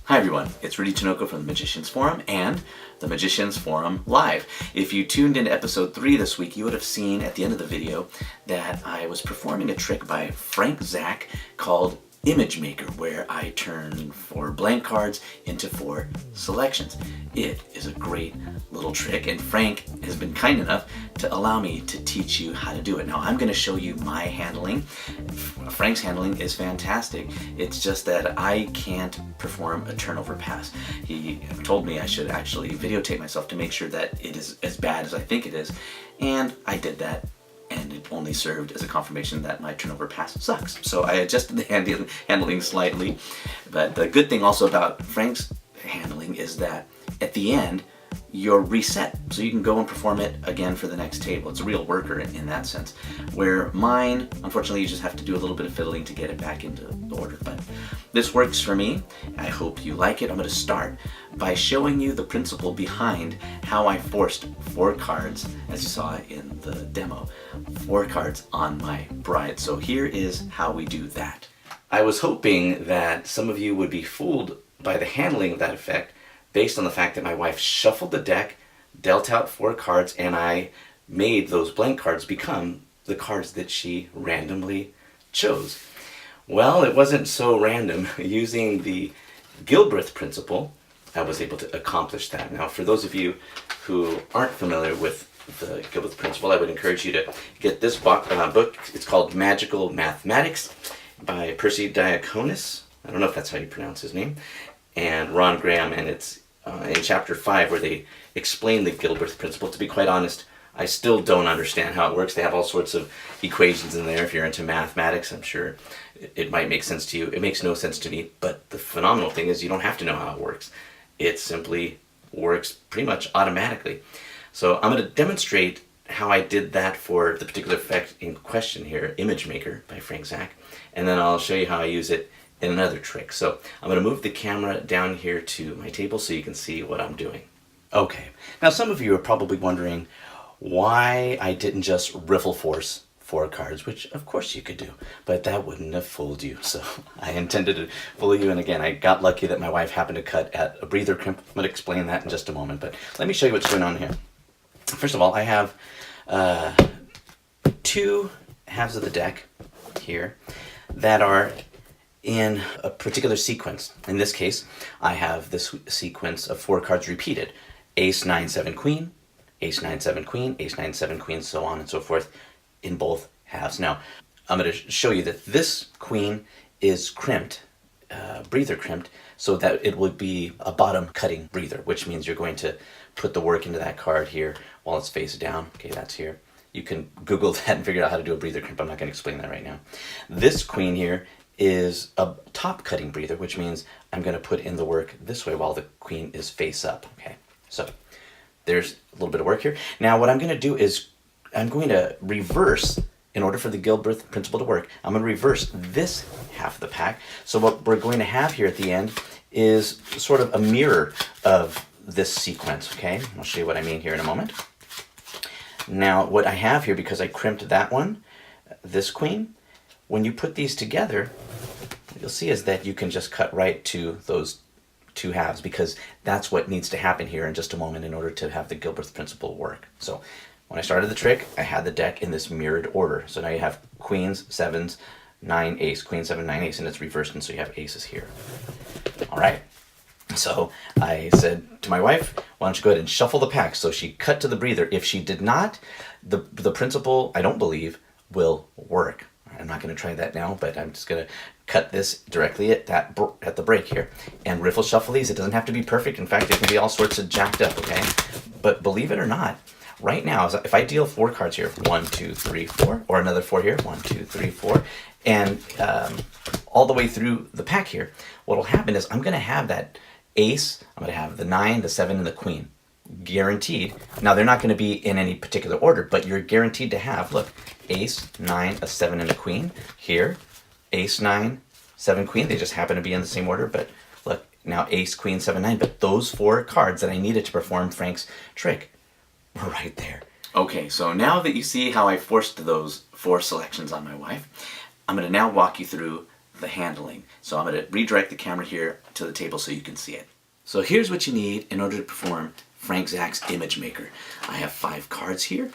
Hi everyone, it's Rudy Tinoco from the Magicians Forum and the Magicians Forum Live. If you tuned into episode 3 this week, you would have seen at the end of the video that I was performing a trick by Frank Zak called Image Maker, where I turn 4 blank cards into 4 selections. It is a great little trick, and Frank has been kind enough to allow me to teach you how to do it. Now I'm going to show you my handling. Frank's handling is fantastic. It's just that I can't perform a turnover pass. He told me I should actually videotape myself to make sure that it is as bad as I think it is, and I did that. And it only served as a confirmation that my turnover pass sucks. So I adjusted the handling slightly. But the good thing also about Frank's handling is that at the end, you're reset. So you can go and perform it again for the next table. It's a real worker in that sense. Where mine, unfortunately, you just have to do a little bit of fiddling to get it back into order. But this works for me. I hope you like it. I'm going to start by showing you the principle behind how I forced 4 cards, as you saw in the demo, 4 cards on my bride. So here is how we do that. I was hoping that some of you would be fooled by the handling of that effect based on the fact that my wife shuffled the deck, dealt out 4 cards, and I made those blank cards become the cards that she randomly chose. Well, it wasn't so random. Using the Gilbreth principle, I was able to accomplish that. Now, for those of you who aren't familiar with the Gilbreth principle, I would encourage you to get this book. It's called Magical Mathematics by Percy Diaconis. I don't know if that's how you pronounce his name. And Ron Graham, and it's in chapter 5 where they explain the Gilbreth principle. To be quite honest, I still don't understand how it works. They have all sorts of equations in there. If you're into mathematics, I'm sure it might make sense to you. It makes no sense to me, but the phenomenal thing is you don't have to know how it works. It simply works pretty much automatically. So I'm going to demonstrate how I did that for the particular effect in question here, Image Maker by Frank Zak, and then I'll show you how I use it in another trick. So I'm going to move the camera down here to my table so you can see what I'm doing. Okay, now some of you are probably wondering why I didn't just riffle force 4 cards, which of course you could do, but that wouldn't have fooled you. So I intended to fool you, and again, I got lucky that my wife happened to cut at a breather crimp. I'm going to explain that in just a moment, but let me show you what's going on here. First of all, I have 2 halves of the deck here that are in a particular sequence. In this case, I have this sequence of 4 cards repeated. Ace, 9, 7, Queen, Ace, 9, 7, Queen, Ace, 9, 7, Queen, so on and so forth in both halves. Now, I'm going to show you that this Queen is crimped, breather crimped, so that it would be a bottom cutting breather, which means you're going to put the work into that card here while it's face down. Okay, that's here. You can Google that and figure out how to do a breather crimp. I'm not going to explain that right now. This Queen here is a top cutting breather, which means I'm going to put in the work this way while the Queen is face up. Okay, so there's a little bit of work here. Now what I'm going to do is I'm going to reverse, in order for the Gilbreth principle to work, I'm going to reverse this half of the pack. So what we're going to have here at the end is sort of a mirror of this sequence, okay? I'll show you what I mean here in a moment. Now what I have here, because I crimped that one, this Queen, when you put these together, what you'll see is that you can just cut right to those 2 halves, because that's what needs to happen here in just a moment in order to have the Gilbreth principle work. So when I started the trick, I had the deck in this mirrored order. So now you have Queens, 7s, 9, Ace, Queen, 7, 9, Ace, and it's reversed, and so you have aces here. All right. So I said to my wife, why don't you go ahead and shuffle the pack? So she cut to the breather. If she did not, the principle, I don't believe, will work. I'm not going to try that now, but I'm just going to cut this directly at the break here and riffle shuffle these. It doesn't have to be perfect. In fact, it can be all sorts of jacked up, okay? But believe it or not, right now, if I deal 4 cards here, 1, 2, 3, 4, or another 4 here, 1, 2, 3, 4, and all the way through the pack here, what will happen is I'm going to have that Ace, I'm going to have the 9, the 7, and the Queen. Guaranteed. Now, they're not going to be in any particular order, but you're guaranteed to have, look, Ace, 9, a 7, and a Queen. Here, Ace, 9, 7, Queen. They just happen to be in the same order, but look, now Ace, Queen, 7, 9. But those 4 cards that I needed to perform Frank's trick were right there. Okay, so now that you see how I forced those 4 selections on my wife, I'm going to now walk you through the handling. So I'm going to redirect the camera here to the table so you can see it. So here's what you need in order to perform Frank Zak's Image Maker. I have 5 cards here.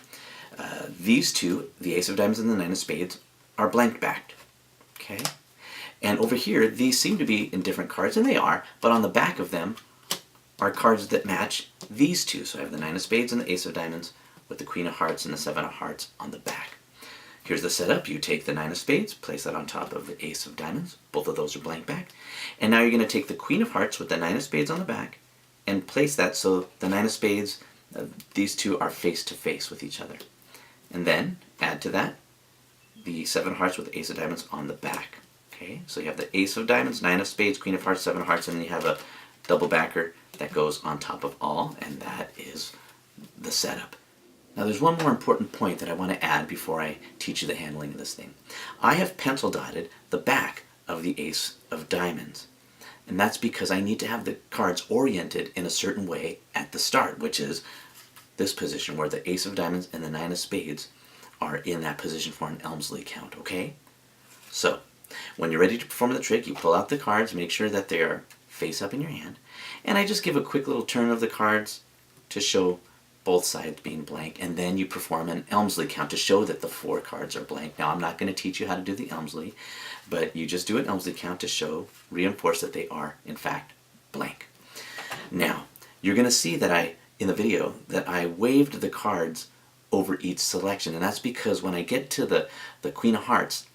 These two, the Ace of Diamonds and the Nine of Spades, are blank backed. Okay? And over here, these seem to be in different cards, and they are, but on the back of them are cards that match these two. So I have the Nine of Spades and the Ace of Diamonds with the Queen of Hearts and the Seven of Hearts on the back. Here's the setup. You take the Nine of Spades, place that on top of the Ace of Diamonds. Both of those are blank back. And now you're going to take the Queen of Hearts with the Nine of Spades on the back and place that so the Nine of Spades, these two are face to face with each other. And then add to that the Seven of Hearts with the Ace of Diamonds on the back. Okay, so you have the Ace of Diamonds, Nine of Spades, Queen of Hearts, Seven of Hearts, and then you have a double backer that goes on top of all, and that is the setup. Now there's one more important point that I want to add before I teach you the handling of this thing. I have pencil dotted the back of the Ace of Diamonds, and that's because I need to have the cards oriented in a certain way at the start, which is this position where the Ace of Diamonds and the Nine of Spades are in that position for an Elmsley count, okay? So, when you're ready to perform the trick, you pull out the cards, make sure that they are face up in your hand, and I just give a quick little turn of the cards to show both sides being blank, and then you perform an Elmsley count to show that the 4 cards are blank. Now, I'm not going to teach you how to do the Elmsley, but you just do an Elmsley count to show, reinforce that they are, in fact, blank. Now, you're going to see that in the video, that I waved the cards over each selection, and that's because when I get to the Queen of Hearts,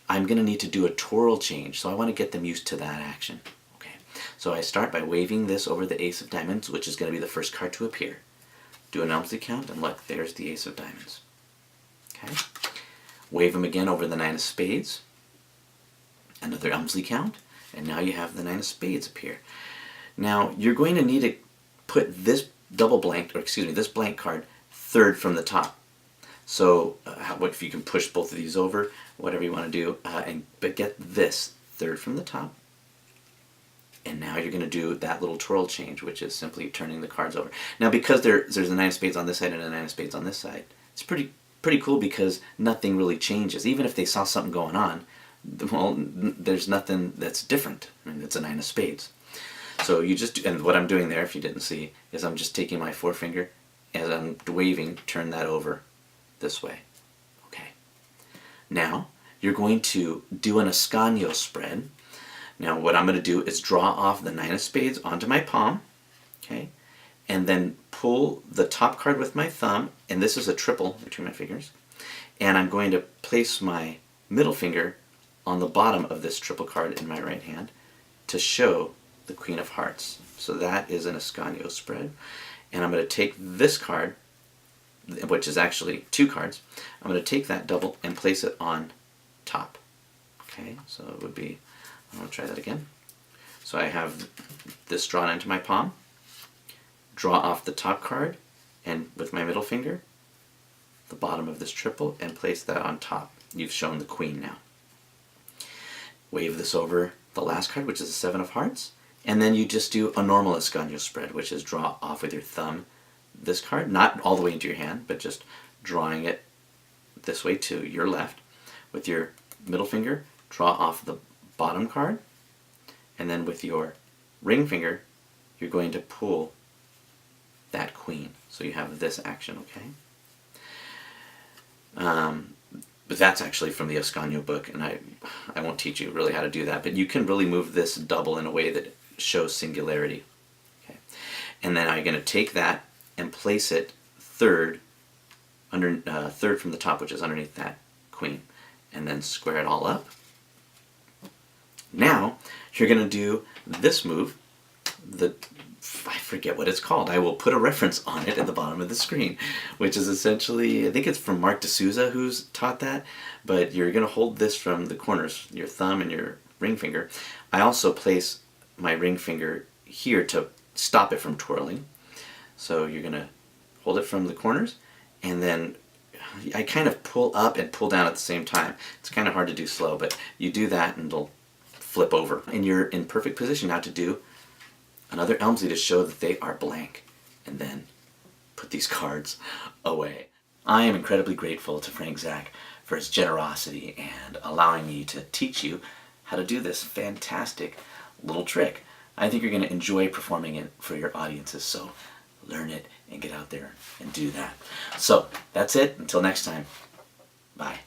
I'm going to need to do a twirl change, so I want to get them used to that action. Okay, so I start by waving this over the Ace of Diamonds, which is going to be the first card to appear. Do an Elmsley count, and look, there's the Ace of Diamonds. Okay, wave them again over the Nine of Spades. Another Elmsley count, and now you have the Nine of Spades appear. Now, you're going to need to put this this blank card third from the top. So, what if you can push both of these over, whatever you want to do, but get this third from the top. And now you're going to do that little twirl change, which is simply turning the cards over. Now, because there's a Nine of Spades on this side and a Nine of Spades on this side, it's pretty cool because nothing really changes. Even if they saw something going on, well, there's nothing that's different. I mean, it's a Nine of Spades. So you just, and what I'm doing there, if you didn't see, is I'm just taking my forefinger, as I'm waving, turn that over this way. Okay. Now, you're going to do an Ascanio spread. Now, what I'm going to do is draw off the Nine of Spades onto my palm, okay, and then pull the top card with my thumb, and this is a triple between my fingers, and I'm going to place my middle finger on the bottom of this triple card in my right hand to show the Queen of Hearts. So that is an Ascanio spread. And I'm going to take this card, which is actually 2 cards, I'm going to take that double and place it on top. Okay, so it would be, I'm going to try that again. So I have this drawn into my palm, draw off the top card, and with my middle finger, the bottom of this triple, and place that on top. You've shown the Queen now. Wave this over the last card, which is the Seven of Hearts, and then you just do a normal Ascanio spread, which is draw off with your thumb this card, not all the way into your hand, but just drawing it this way to your left. With your middle finger, draw off the bottom card, and then with your ring finger, you're going to pull that Queen. So you have this action, okay? But that's actually from the Ascanio book, and I won't teach you really how to do that, but you can really move this double in a way that shows singularity. Okay. And then I'm going to take that and place it third from the top, which is underneath that Queen, and then square it all up. Now you're going to do this move, I forget what it's called. I will put a reference on it at the bottom of the screen, which is essentially, I think it's from Mark D'Souza who's taught that, but you're going to hold this from the corners, your thumb and your ring finger. I also place my ring finger here to stop it from twirling. So you're going to hold it from the corners, and then I kind of pull up and pull down at the same time. It's kind of hard to do slow, but you do that and it'll flip over. And you're in perfect position now to do another Elmsley to show that they are blank, and then put these cards away. I am incredibly grateful to Frank Zak for his generosity and allowing me to teach you how to do this fantastic little trick. I think you're going to enjoy performing it for your audiences, so learn it and get out there and do that. So that's it. Until next time, bye.